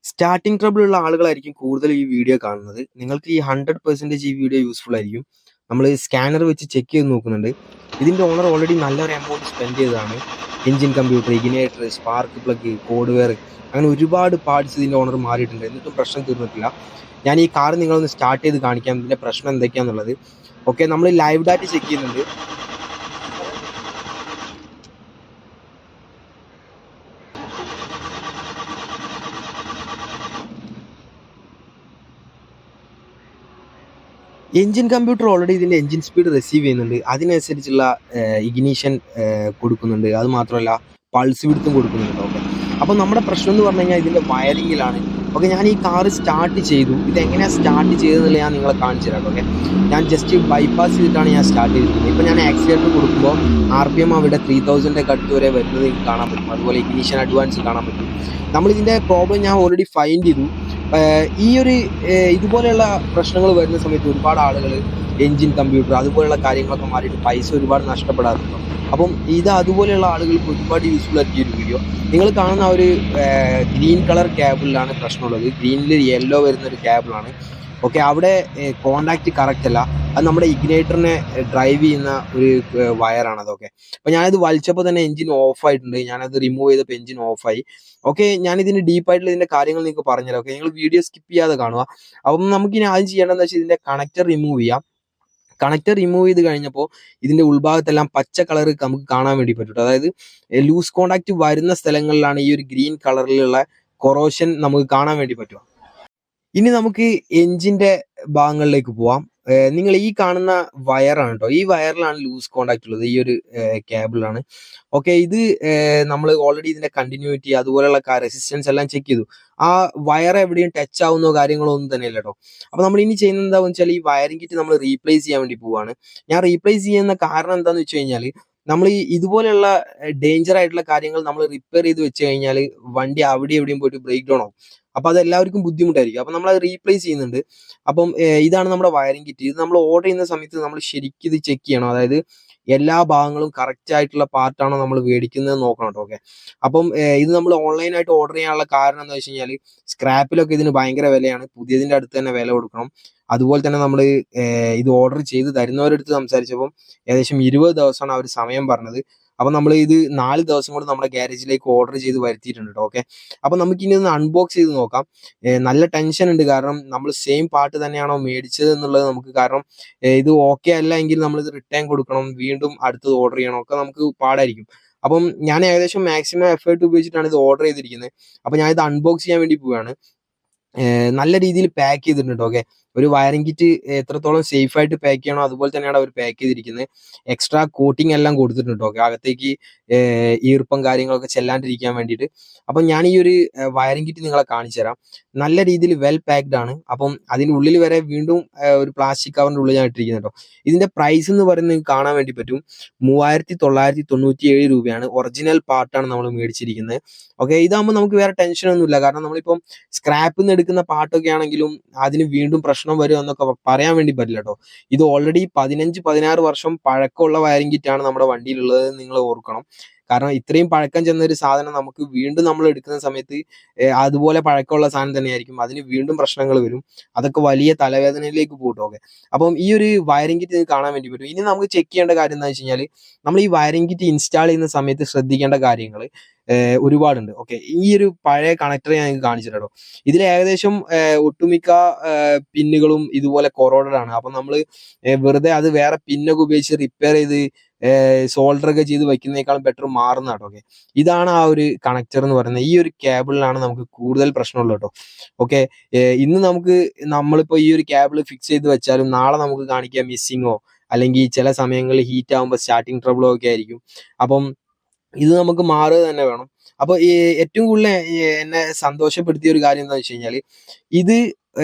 Starting trouble ഉള്ള ആളുകളായിരിക്കും കൂടുതൽ ഈ വീഡിയോ കാണുന്നത്. നിങ്ങൾക്ക് ഈ 100% ഈ വീഡിയോ യൂസ്ഫുൾ ആയിരിക്കും. നമ്മൾ സ്കാനർ വെച്ച് ചെക്ക് ചെയ്ത് നോക്കുന്നുണ്ട്. ഇതിന്റെ ഓണർ ഓൾറെഡി നല്ലൊരു എമൗണ്ട് സ്പെൻഡ് ചെയ്തതാണ്. Engine computer, igniter, spark plug, code wear, അങ്ങനെ ഒരുപാട് പാർട്സ് ഇതിന്റെ ഓണർ മാറിയിട്ടുണ്ട്. എന്നിട്ടും പ്രശ്നം തീർന്നിട്ടില്ല. ഞാൻ ഈ കാർ നിങ്ങളൊന്ന് സ്റ്റാർട്ട് ചെയ്ത് കാണിക്കാം, ഇതിന്റെ പ്രശ്നം എന്തൊക്കെയാണെന്നുള്ളത്. ഓക്കെ, നമ്മൾ ലൈവ് ഡാറ്റ ചെക്ക് ചെയ്യുന്നുണ്ട്. എഞ്ചിൻ കമ്പ്യൂട്ടർ ഓൾറെഡി ഇതിന്റെ എഞ്ചിൻ സ്പീഡ് റിസീവ് ചെയ്യുന്നുണ്ട്. അതിനനുസരിച്ചുള്ള ഇഗ്നീഷൻ കൊടുക്കുന്നുണ്ട്. അത് മാത്രമല്ല പൾസ് വിടുത്തും കൊടുക്കുന്നുണ്ട്. ഓക്കെ, അപ്പോൾ നമ്മുടെ പ്രശ്നം എന്ന് പറഞ്ഞു കഴിഞ്ഞാൽ ഇതിന്റെ വയറിങ്ങിലാണ്. ഓക്കെ, ഞാൻ ഈ കാറ് സ്റ്റാർട്ട് ചെയ്തു. ഇതെങ്ങനെയാണ് സ്റ്റാർട്ട് ചെയ്തതെന്നുള്ള ഞാൻ നിങ്ങളെ കാണിച്ചു തരാം. ഓക്കെ, ഞാൻ ജസ്റ്റ് ബൈപ്പാസ് ചെയ്തിട്ടാണ് ഞാൻ സ്റ്റാർട്ട് ചെയ്തിരിക്കുന്നത്. ഇപ്പോൾ ഞാൻ ആക്സിലേറ്റർ കൊടുക്കുമ്പോൾ RPM അവിടെ 3000 അടുത്ത് വരെ വരുന്നത് കാണാൻ പറ്റും. അതുപോലെ ഇഗ്നീഷൻ അഡ്വാൻസ് കാണാൻ പറ്റും. നമ്മളിതിന്റെ പ്രോബ്ലം ഞാൻ ഓൾറെഡി ഫൈൻഡ് ചെയ്തു. ഈ ഒരു ഇതുപോലെയുള്ള പ്രശ്നങ്ങൾ വരുന്ന സമയത്ത് ഒരുപാട് ആളുകൾ എഞ്ചിൻ കമ്പ്യൂട്ടർ അതുപോലെയുള്ള കാര്യങ്ങളൊക്കെ മാറിയിട്ട് പൈസ ഒരുപാട് നഷ്ടപ്പെടാറുണ്ട്. അപ്പം ഇത് അതുപോലെയുള്ള ആളുകൾക്ക് ഒരുപാട് യൂസ്ഫുൾ ആയിരിക്കും ഒരു വീഡിയോ. നിങ്ങൾ കാണുന്ന ഒരു ഗ്രീൻ കളർ കേബിളിലാണ് പ്രശ്നമുള്ളത്. ഗ്രീനിൽ യെല്ലോ വരുന്ന ഒരു കേബിളാണ്. ഓക്കെ, അവിടെ കോണ്ടാക്റ്റ് കറക്റ്റ് അല്ല. അത് നമ്മുടെ ഇഗ്നേറ്ററിനെ ഡ്രൈവ് ചെയ്യുന്ന ഒരു വയറാണ് അതൊക്കെ. അപ്പോൾ ഞാനത് വലിച്ചപ്പോൾ തന്നെ എഞ്ചിൻ ഓഫ് ആയിട്ടുണ്ട്. ഞാനത് റിമൂവ് ചെയ്തപ്പോൾ എഞ്ചിൻ ഓഫായി. ഓക്കെ, ഞാനിതിന് ഡീപ്പായിട്ടുള്ള ഇതിന്റെ കാര്യങ്ങൾ നിങ്ങൾക്ക് പറഞ്ഞുതരാം. ഓക്കെ, നിങ്ങൾ വീഡിയോ സ്കിപ്പ് ചെയ്യാതെ കാണുക. അപ്പം നമുക്കിനി ആദ്യം ചെയ്യേണ്ടതെന്ന് വെച്ചാൽ ഇതിന്റെ കണക്ടർ റിമൂവ് ചെയ്യാം. കണക്ടർ റിമൂവ് ചെയ്ത് കഴിഞ്ഞപ്പോൾ ഇതിന്റെ ഉൾഭാഗത്തെല്ലാം പച്ച കളർ നമുക്ക് കാണാൻ വേണ്ടി പറ്റും. അതായത് ലൂസ് കോണ്ടാക്ട് വരുന്ന സ്ഥലങ്ങളിലാണ് ഈ ഒരു ഗ്രീൻ കളറിലുള്ള കൊറോഷൻ നമുക്ക് കാണാൻ വേണ്ടി പറ്റുക. ഇനി നമുക്ക് എഞ്ചിന്റെ ഭാഗങ്ങളിലേക്ക് പോവാം. നിങ്ങൾ ഈ കാണുന്ന വയറാണ് കേട്ടോ. ഈ വയറിലാണ് ലൂസ് കോണ്ടാക്ട് ഉള്ളത്. ഈ ഒരു കേബിളാണ്. ഓക്കെ, ഇത് നമ്മൾ ഓൾറെഡി ഇതിന്റെ കണ്ടിന്യൂറ്റി അതുപോലെയുള്ള റെസിസ്റ്റൻസ് എല്ലാം ചെക്ക് ചെയ്തു. ആ വയർ എവിടെയും ടച്ച് ആവുന്നോ കാര്യങ്ങളോ ഒന്നും തന്നെ ഇല്ല കേട്ടോ. അപ്പൊ നമ്മൾ ഇനി ചെയ്യുന്നത് എന്താണെന്ന് വെച്ചാൽ ഈ വയറിംഗ് കിറ്റ് നമ്മൾ റീപ്ലേസ് ചെയ്യാൻ വേണ്ടി പോവാണ്. ഞാൻ റീപ്ലേസ് ചെയ്യുന്ന കാരണം എന്താണെന്ന് വെച്ച് കഴിഞ്ഞാൽ നമ്മൾ ഈ ഇതുപോലെയുള്ള ഡേഞ്ചർ ആയിട്ടുള്ള കാര്യങ്ങൾ നമ്മൾ റിപ്പയർ ചെയ്ത് വെച്ച് കഴിഞ്ഞാൽ വണ്ടി അവിടെ എവിടെയും പോയിട്ട് ബ്രേക്ക് ഡൗൺ ആവും. അപ്പൊ അത് എല്ലാവർക്കും ബുദ്ധിമുട്ടായിരിക്കും. അപ്പൊ നമ്മൾ അത് റീപ്ലേസ് ചെയ്യുന്നുണ്ട്. അപ്പം ഇതാണ് നമ്മുടെ വയറിംഗ് കിറ്റ്. ഇത് നമ്മൾ ഓർഡർ ചെയ്യുന്ന സമയത്ത് നമ്മൾ ശരിക്കും ഇത് ചെക്ക് ചെയ്യണം. അതായത് എല്ലാ ഭാഗങ്ങളും കറക്റ്റ് ആയിട്ടുള്ള പാർട്ടാണോ നമ്മൾ മേടിക്കുന്നത് നോക്കണം കേട്ടോ. ഓക്കെ, അപ്പം ഇത് നമ്മൾ ഓൺലൈനായിട്ട് ഓർഡർ ചെയ്യാനുള്ള കാരണം എന്താ വെച്ച് കഴിഞ്ഞാൽ സ്ക്രാപ്പിലൊക്കെ ഇതിന് ഭയങ്കര വിലയാണ്. പുതിയതിന്റെ അടുത്ത് തന്നെ വില കൊടുക്കണം. അതുപോലെ തന്നെ നമ്മൾ ഇത് ഓർഡർ ചെയ്ത് തരുന്നവരടുത്ത് സംസാരിച്ചപ്പം ഏകദേശം 20 ദിവസമാണ് അവർ സമയം പറഞ്ഞത്. അപ്പൊ നമ്മൾ ഇത് 4 ദിവസം കൊണ്ട് നമ്മുടെ ഗ്യാരേജിലേക്ക് ഓർഡർ ചെയ്ത് വരുത്തിയിട്ടുണ്ട് കേട്ടോ. ഓക്കെ, അപ്പൊ നമുക്ക് ഇനി ഒന്ന് അൺബോക്സ് ചെയ്ത് നോക്കാം. നല്ല ടെൻഷൻ ഉണ്ട്. കാരണം നമ്മൾ സെയിം പാർട്ട് തന്നെയാണോ മേടിച്ചത് എന്നുള്ളത് നമുക്ക്, കാരണം ഇത് ഓക്കെ അല്ല എങ്കിൽ നമ്മൾ ഇത് റിട്ടേൺ കൊടുക്കണം, വീണ്ടും അടുത്തത് ഓർഡർ ചെയ്യണം, ഒക്കെ നമുക്ക് പാടായിരിക്കും. അപ്പം ഞാൻ ഏകദേശം മാക്സിമം എഫേർട്ട് ഉപയോഗിച്ചിട്ടാണ് ഇത് ഓർഡർ ചെയ്തിരിക്കുന്നത്. അപ്പൊ ഞാൻ ഇത് അൺബോക്സ് ചെയ്യാൻ വേണ്ടി പോവുകയാണ്. നല്ല രീതിയിൽ പാക്ക് ചെയ്തിട്ടുണ്ട്. ഓക്കെ, ഒരു വയറിംഗ് കിറ്റ് എത്രത്തോളം സേഫ് ആയിട്ട് പാക്ക് ചെയ്യണോ അതുപോലെ തന്നെയാണ് അവർ പാക്ക് ചെയ്തിരിക്കുന്നത്. എക്സ്ട്രാ കോട്ടിംഗ് എല്ലാം കൊടുത്തിട്ടുണ്ട്. ഓക്കെ, അകത്തേക്ക് ഈർപ്പം കാര്യങ്ങളൊക്കെ ചെല്ലാണ്ടിരിക്കാൻ വേണ്ടിയിട്ട്. അപ്പം ഞാൻ ഈ ഒരു വയറിംഗ് കിറ്റ് നിങ്ങളെ കാണിച്ചു തരാം. നല്ല രീതിയിൽ വെൽ പാക്ഡ് ആണ്. അപ്പം അതിൻ്റെ ഉള്ളിൽ വരെ വീണ്ടും ഒരു പ്ലാസ്റ്റിക് കവറിൻ്റെ ഉള്ളിൽ ഞാൻ ഇട്ടിരിക്കുന്നത് കേട്ടോ. ഇതിന്റെ പ്രൈസ് എന്ന് പറയുന്നത് നിങ്ങൾക്ക് കാണാൻ വേണ്ടി പറ്റും. 3997 രൂപയാണ്. ഒറിജിനൽ പാർട്ടാണ് നമ്മൾ മേടിച്ചിരിക്കുന്നത്. ഓക്കെ, ഇതാകുമ്പോൾ നമുക്ക് വേറെ ടെൻഷനൊന്നുമില്ല. കാരണം നമ്മളിപ്പം സ്ക്രാപ്പിൽ നിന്ന് എടുക്കുന്ന പാട്ടൊക്കെ ആണെങ്കിലും അതിന് വീണ്ടും പ്രശ്നം വരും എന്നൊക്കെ പറയാൻ വേണ്ടി പറ്റില്ല കേട്ടോ. ഇത് ഓൾറെഡി 15-16 വർഷം പഴക്കമുള്ള വയറിംഗ് കിറ്റാണ് നമ്മുടെ വണ്ടിയിലുള്ളത്, നിങ്ങൾ ഓർക്കണം. കാരണം ഇത്രയും പഴക്കം ചെന്ന ഒരു സാധനം നമുക്ക് വീണ്ടും നമ്മൾ എടുക്കുന്ന സമയത്ത് അതുപോലെ പഴക്കമുള്ള സാധനം തന്നെയായിരിക്കും. അതിന് വീണ്ടും പ്രശ്നങ്ങൾ വരും. അതൊക്കെ വലിയ തലവേദനയിലേക്ക് പോകട്ടോ. ഓക്കെ, അപ്പം ഈ ഒരു വയറിംഗ് കിറ്റ് കാണാൻ വേണ്ടി പറ്റും. ഇനി നമുക്ക് ചെക്ക് ചെയ്യേണ്ട കാര്യം എന്താ വെച്ച് കഴിഞ്ഞാൽ നമ്മൾ ഈ വയറിംഗ് കിറ്റ് ഇൻസ്റ്റാൾ ചെയ്യുന്ന സമയത്ത് ശ്രദ്ധിക്കേണ്ട കാര്യങ്ങൾ ഒരുപാടുണ്ട്. ഓക്കെ, ഈ ഒരു പഴയ കണക്ടർ ഞാൻ നിങ്ങൾക്ക് കാണിച്ചു തരാം. ഇതിൽ ഏകദേശം ഒട്ടുമിക്ക പിന്നുകളും ഇതുപോലെ കൊറോഡഡ് ആണ്. അപ്പൊ നമ്മൾ വെറുതെ അത് വേറെ പിന്നൊക്കെ ഉപയോഗിച്ച് റിപ്പയർ ചെയ്ത് സോൾഡർ ഒക്കെ ചെയ്ത് വെക്കുന്നതിനേക്കാളും ബെറ്റർ മാറുന്ന കേട്ടോ. ഓക്കെ, ഇതാണ് ആ ഒരു കണക്ടർ എന്ന് പറയുന്നത്. ഈ ഒരു കേബിളിലാണ് നമുക്ക് കൂടുതൽ പ്രശ്നമുള്ളത് കേട്ടോ. ഓക്കെ, ഇന്ന് നമുക്ക് നമ്മളിപ്പോ ഈ ഒരു കേബിൾ ഫിക്സ് ചെയ്ത് വെച്ചാലും നാളെ നമുക്ക് കാണിക്കാം മിസ്സിങ്ങോ അല്ലെങ്കിൽ ചില സമയങ്ങളിൽ ഹീറ്റ് ആകുമ്പോൾ സ്റ്റാർട്ടിങ് ട്രബിളോ ഒക്കെ ആയിരിക്കും. അപ്പം ഇത് നമുക്ക് മാറുക തന്നെ വേണം. അപ്പൊ ഏറ്റവും കൂടുതൽ എന്നെ സന്തോഷപ്പെടുത്തിയ ഒരു കാര്യം എന്താ വെച്ച് കഴിഞ്ഞാൽ ഇത്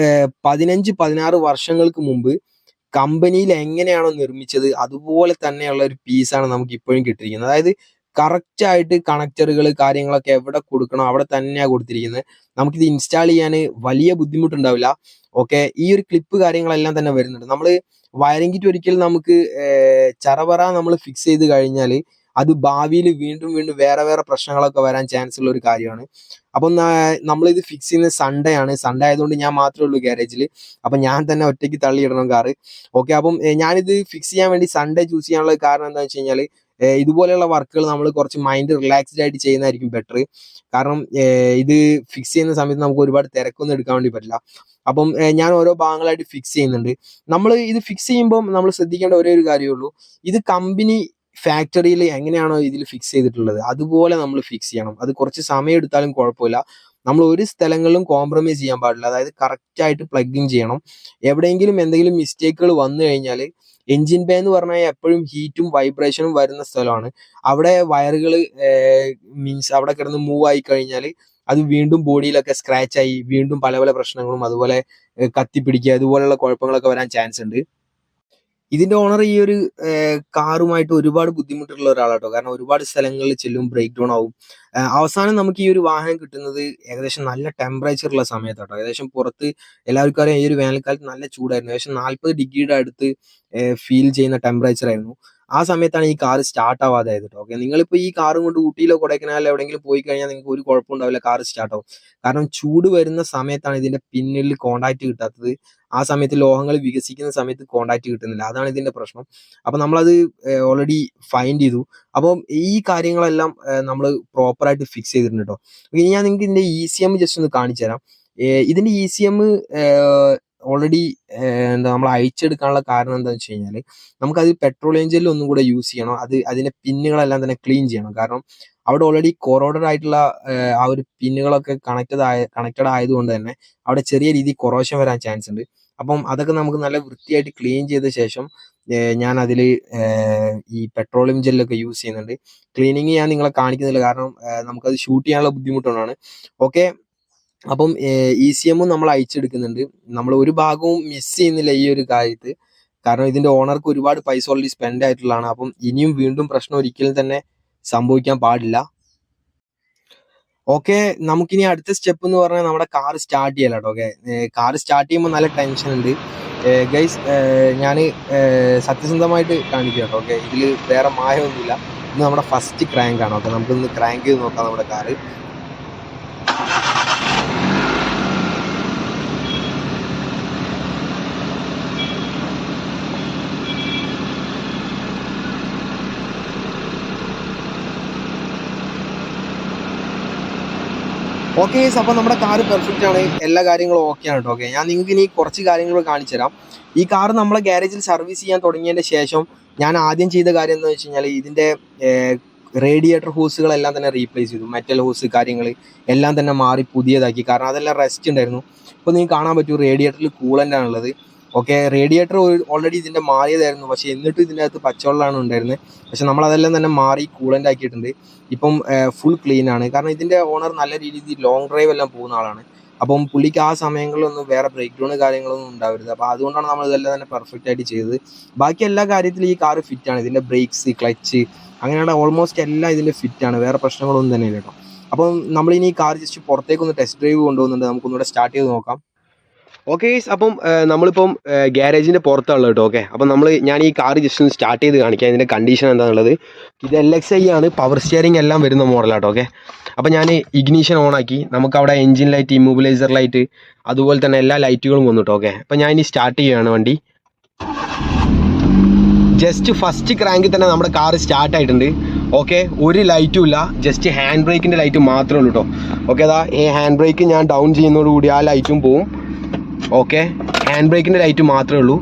15-16 വർഷങ്ങൾക്ക് മുമ്പ് കമ്പനിയിൽ എങ്ങനെയാണോ നിർമ്മിച്ചത് അതുപോലെ തന്നെയുള്ള ഒരു പീസാണ് നമുക്ക് ഇപ്പോഴും കിട്ടിയിരിക്കുന്നത്. അതായത് കറക്റ്റ് ആയിട്ട് കണക്ടറുകൾ കാര്യങ്ങളൊക്കെ എവിടെ കൊടുക്കണം അവിടെ തന്നെയാണ് കൊടുത്തിരിക്കുന്നത്. നമുക്കിത് ഇൻസ്റ്റാൾ ചെയ്യാൻ വലിയ ബുദ്ധിമുട്ടുണ്ടാവില്ല. ഓക്കെ, ഈ ഒരു ക്ലിപ്പ് കാര്യങ്ങളെല്ലാം തന്നെ വരുന്നുണ്ട്. നമ്മൾ വയറിംഗ് കിറ്റ് ഒരിക്കലും നമുക്ക് ചറവറ നമ്മൾ ഫിക്സ് ചെയ്ത് കഴിഞ്ഞാൽ അത് ഭാവിയിൽ വീണ്ടും വീണ്ടും വേറെ വേറെ പ്രശ്നങ്ങളൊക്കെ വരാൻ ചാൻസ് ഉള്ള ഒരു കാര്യമാണ്. അപ്പം നമ്മളിത് ഫിക്സ് ചെയ്യുന്നത് സൺഡേ ആണ്. സൺഡേ ആയതുകൊണ്ട് ഞാൻ മാത്രമേ ഉള്ളൂ ഗ്യാരേജിൽ. അപ്പം ഞാൻ തന്നെ ഒറ്റയ്ക്ക് തള്ളിയിടണം കാറ്. ഓക്കെ, അപ്പം ഞാനിത് ഫിക്സ് ചെയ്യാൻ വേണ്ടി സൺഡേ ചൂസ് ചെയ്യാനുള്ള കാരണം എന്താണെന്ന് വെച്ച് കഴിഞ്ഞാൽ ഇതുപോലെയുള്ള വർക്കുകൾ നമ്മൾ കുറച്ച് മൈൻഡ് റിലാക്സ്ഡ് ആയിട്ട് ചെയ്യുന്നതായിരിക്കും ബെറ്റർ. കാരണം ഇത് ഫിക്സ് ചെയ്യുന്ന സമയത്ത് നമുക്ക് ഒരുപാട് തിരക്കൊന്നും എടുക്കാൻ വേണ്ടി പറ്റില്ല. അപ്പം ഞാൻ ഓരോ ഭാഗങ്ങളായിട്ട് ഫിക്സ് ചെയ്യുന്നുണ്ട്. നമ്മൾ ഇത് ഫിക്സ് ചെയ്യുമ്പോൾ നമ്മൾ ശ്രദ്ധിക്കേണ്ട ഒരേ ഒരു കാര്യമേ ഉള്ളൂ, ഇത് കമ്പനി ഫാക്ടറിയിൽ എങ്ങനെയാണോ ഇതിൽ ഫിക്സ് ചെയ്തിട്ടുള്ളത് അതുപോലെ നമ്മൾ ഫിക്സ് ചെയ്യണം. അത് കുറച്ച് സമയം എടുത്താലും കുഴപ്പമില്ല. നമ്മൾ ഒരു സ്ഥലങ്ങളിലും കോംപ്രമൈസ് ചെയ്യാൻ പാടില്ല. അതായത് കറക്റ്റ് ആയിട്ട് പ്ലഗിങ് ചെയ്യണം. എവിടെയെങ്കിലും എന്തെങ്കിലും മിസ്റ്റേക്കുകൾ വന്നു കഴിഞ്ഞാൽ, എൻജിൻ ബേ എന്ന് പറഞ്ഞാൽ എപ്പോഴും ഹീറ്റും വൈബ്രേഷനും വരുന്ന സ്ഥലമാണ്. അവിടെ വയറുകൾ മീൻസ് അവിടെ കിടന്ന് മൂവ് ആയി കഴിഞ്ഞാൽ അത് വീണ്ടും ബോഡിയിലൊക്കെ സ്ക്രാച്ച് ആയി വീണ്ടും പല പല പ്രശ്നങ്ങളും അതുപോലെ കത്തിപ്പിടിക്കുക അതുപോലെയുള്ള കുഴപ്പങ്ങളൊക്കെ വരാൻ ചാൻസ് ഉണ്ട്. ഇതിന്റെ ഓണർ ഈ ഒരു കാറുമായിട്ട് ഒരുപാട് ബുദ്ധിമുട്ടുള്ള ഒരാളാട്ടോ. കാരണം ഒരുപാട് സ്ഥലങ്ങളിൽ ചെല്ലും, ബ്രേക്ക് ഡൗൺ ആവും. അവസാനം നമുക്ക് ഈ ഒരു വാഹനം കിട്ടുന്നത് ഏകദേശം നല്ല ടെമ്പറേച്ചർ ഉള്ള സമയത്താട്ടോ. ഏകദേശം പുറത്ത് എല്ലാവർക്കും അറിയാം, ഈ ഒരു വേനൽക്കാലത്ത് നല്ല ചൂടായിരുന്നു. ഏകദേശം 40 ഡിഗ്രിയുടെ അടുത്ത് ഫീൽ ചെയ്യുന്ന ടെമ്പറേച്ചർ ആയിരുന്നു. ആ സമയത്താണ് ഈ കാർ സ്റ്റാർട്ട് ആവാതെ ആയത് കേട്ടോ. ഓക്കെ, നിങ്ങളിപ്പോൾ ഈ കാറും കൊണ്ട് ഊട്ടിയിലോ കൊടൈക്കനാലിലോ എവിടെയെങ്കിലും പോയി കഴിഞ്ഞാൽ നിങ്ങൾക്ക് ഒരു കുഴപ്പം ഉണ്ടാവില്ല, കാർ സ്റ്റാർട്ട് ആവും. കാരണം ചൂട് വരുന്ന സമയത്താണ് ഇതിന്റെ പിന്നിൽ കോണ്ടാക്ട് കിട്ടാത്തത്. ആ സമയത്ത് ലോഹങ്ങൾ വികസിക്കുന്ന സമയത്ത് കോണ്ടാക്ട് കിട്ടുന്നില്ല. അതാണ് ഇതിന്റെ പ്രശ്നം. അപ്പൊ നമ്മളത് ഓൾറെഡി ഫൈൻഡ് ചെയ്തു. അപ്പം ഈ കാര്യങ്ങളെല്ലാം നമ്മൾ പ്രോപ്പറായിട്ട് ഫിക്സ് ചെയ്തിട്ടുണ്ട് കേട്ടോ. ഇനി ഞാൻ നിങ്ങൾക്ക് ഇതിന്റെ ECM ജസ്റ്റ് ഒന്ന് കാണിച്ചു തരാം. ഇതിന്റെ ECM ഓൾറെഡി എന്താ നമ്മൾ അയച്ചെടുക്കാനുള്ള കാരണം എന്താണെന്ന് വെച്ച് കഴിഞ്ഞാൽ, നമുക്കത് പെട്രോളിയം ജെല്ലിൽ ഒന്നും കൂടെ യൂസ് ചെയ്യണം. അതിന്റെ പിന്നുകളെല്ലാം തന്നെ ക്ലീൻ ചെയ്യണം. കാരണം അവിടെ ഓൾറെഡി കൊറോഡഡ് ആയിട്ടുള്ള ആ ഒരു പിന്നുകളൊക്കെ കണക്റ്റഡ് ആയതുകൊണ്ട് തന്നെ അവിടെ ചെറിയ രീതിയിൽ കൊറോഷൻ വരാൻ ചാൻസ് ഉണ്ട്. അപ്പം അതൊക്കെ നമുക്ക് നല്ല വൃത്തിയായിട്ട് ക്ലീൻ ചെയ്ത ശേഷം ഞാൻ അതിൽ ഈ പെട്രോളിയം ജെല്ലൊക്കെ യൂസ് ചെയ്യുന്നുണ്ട്. ക്ലീനിങ് ഞാൻ നിങ്ങളെ കാണിക്കുന്നില്ല, കാരണം നമുക്കത് ഷൂട്ട് ചെയ്യാനുള്ള ബുദ്ധിമുട്ടുകൊണ്ടാണ്. ഓക്കെ, അപ്പം ECM നമ്മൾ അയച്ചെടുക്കുന്നുണ്ട്. നമ്മൾ ഒരു ഭാഗവും മിസ് ചെയ്യുന്നില്ല ഈ ഒരു കാര്യത്ത്. കാരണം ഇതിന്റെ ഓണർക്ക് ഒരുപാട് പൈസ ഓൾറെഡി സ്പെൻഡ് ആയിട്ടുള്ളതാണ്. അപ്പം ഇനിയും വീണ്ടും പ്രശ്നം ഒരിക്കലും തന്നെ സംഭവിക്കാൻ പാടില്ല. ഓക്കെ, നമുക്കിനി അടുത്ത സ്റ്റെപ്പ് എന്ന് പറഞ്ഞാൽ നമ്മുടെ കാർ സ്റ്റാർട്ട് ചെയ്യലാട്ടോ. ഓക്കെ, കാർ സ്റ്റാർട്ട് ചെയ്യുമ്പോൾ നല്ല ടെൻഷൻ ഉണ്ട് ഗൈസ്. ഞാൻ സത്യസന്ധമായിട്ട് കാണിക്കാം കേട്ടോ. ഓക്കെ, ഇതിൽ വേറെ മായമൊന്നുമില്ല. ഇത് നമ്മുടെ ഫസ്റ്റ് ക്രാങ്ക് ആണ്. ഓക്കെ, നമുക്കൊന്ന് ക്രാങ്ക് ചെയ്ത് നോക്കാം നമ്മുടെ കാറ്. ഓക്കെ, അപ്പോൾ നമ്മുടെ കാർ പെർഫെക്റ്റ് ആണ്, എല്ലാ കാര്യങ്ങളും ഓക്കെ ആണ് കേട്ടോ. ഓക്കെ, ഞാൻ നിങ്ങൾക്ക് ഇനി കുറച്ച് കാര്യങ്ങൾ കാണിച്ചു തരാം. ഈ കാർ നമ്മളെ ഗ്യാരേജിൽ സർവീസ് ചെയ്യാൻ തുടങ്ങിയതിൻ്റെ ശേഷം ഞാൻ ആദ്യം ചെയ്ത കാര്യം എന്താണെന്ന് വെച്ച് കഴിഞ്ഞാൽ, ഇതിൻ്റെ റേഡിയേറ്റർ ഹോസുകളെല്ലാം തന്നെ റീപ്ലേസ് ചെയ്തു. മെറ്റൽ ഹോസ് കാര്യങ്ങൾ എല്ലാം തന്നെ മാറി പുതിയതാക്കി. കാരണം അതെല്ലാം റെസ്റ്റ് ഉണ്ടായിരുന്നു. ഇപ്പോൾ നിങ്ങൾക്ക് കാണാൻ പറ്റും, റേഡിയേറ്ററിൽ കൂളൻ്റ് ആണുള്ളത്. ഓക്കെ, റേഡിയേറ്റർ ഓൾറെഡി ഇതിൻ്റെ മാറിയതായിരുന്നു, പക്ഷേ എന്നിട്ടും ഇതിൻ്റെ അകത്ത് പച്ചവെള്ളമാണ് ഉണ്ടായിരുന്നത്. പക്ഷെ നമ്മളതെല്ലാം തന്നെ മാറി കൂളൻ്റ് ആക്കിയിട്ടുണ്ട്. ഇപ്പം ഫുൾ ക്ലീൻ ആണ്. കാരണം ഇതിൻ്റെ ഓണർ നല്ല രീതിയിൽ ലോങ് ഡ്രൈവ് എല്ലാം പോകുന്ന ആളാണ്. അപ്പം പുള്ളിക്ക് ആ സമയങ്ങളിലൊന്നും വേറെ ബ്രേക്ക് ഡൗൺ കാര്യങ്ങളൊന്നും ഉണ്ടാവരുത്. അപ്പോൾ അതുകൊണ്ടാണ് നമ്മൾ ഇതെല്ലാം തന്നെ പെർഫെക്റ്റ് ആയിട്ട് ചെയ്തത്. ബാക്കി എല്ലാ കാര്യത്തിലും ഈ കാർ ഫിറ്റാണ്. ഇതിൻ്റെ ബ്രേക്സ്, ക്ലച്ച്, അങ്ങനെയുള്ള ഓൾമോസ്റ്റ് എല്ലാം ഇതിൻ്റെ ഫിറ്റാണ്. വേറെ പ്രശ്നങ്ങളൊന്നും തന്നെ ഇല്ല കേട്ടോ. അപ്പം നമ്മളിനി ഈ കാർ ജസ്റ്റ് പുറത്തേക്കൊന്ന് ടെസ്റ്റ് ഡ്രൈവ് കൊണ്ടുപോകുന്നുണ്ട്. നമുക്കൊന്നുകൂടെ സ്റ്റാർട്ട് ചെയ്ത് നോക്കാം. ഓക്കെ, അപ്പം നമ്മളിപ്പം ഗ്യാരേജിൻ്റെ പുറത്തുള്ളത് കേട്ടോ. ഓക്കെ, അപ്പം ഞാൻ ഈ കാർ ജസ്റ്റ് ഒന്ന് സ്റ്റാർട്ട് ചെയ്ത് കാണിക്കാം. ഇതിൻ്റെ കണ്ടീഷൻ എന്താണെന്നുള്ളത്. ഇത് LXi ആണ്, പവർ സ്റ്റിയറിംഗ് എല്ലാം വരുന്ന മോഡലാട്ടോ. ഓക്കെ, അപ്പം ഞാൻ ഇഗ്നീഷൻ ഓണാക്കി. നമുക്കവിടെ എൻജിൻ ലൈറ്റ്, ഇമ്മൊബിലൈസർ ലൈറ്റ്, അതുപോലെ തന്നെ എല്ലാ ലൈറ്റുകളും വന്നിട്ടോ. ഓക്കെ, അപ്പം ഞാൻ ഇനി സ്റ്റാർട്ട് ചെയ്യുകയാണ് വണ്ടി. ജസ്റ്റ് ഫസ്റ്റ് ക്രാങ്കിൽ തന്നെ നമ്മുടെ കാർ സ്റ്റാർട്ട് ആയിട്ടുണ്ട്. ഓക്കെ, ഒരു ലൈറ്റും ഇല്ല, ജസ്റ്റ് ഹാൻഡ് ബ്രേക്കിൻ്റെ ലൈറ്റ് മാത്രമേ ഉള്ളൂ കേട്ടോ. ഓക്കെ, അതാ ഈ ഹാൻഡ് ബ്രേക്ക് ഞാൻ ഡൗൺ ചെയ്യുന്നതോടുകൂടി ആ ലൈറ്റും പോവും. ഓക്കെ, ഹാൻഡ് ബ്രേക്കിൻ്റെ ലൈറ്റ് മാത്രമേ ഉള്ളൂ.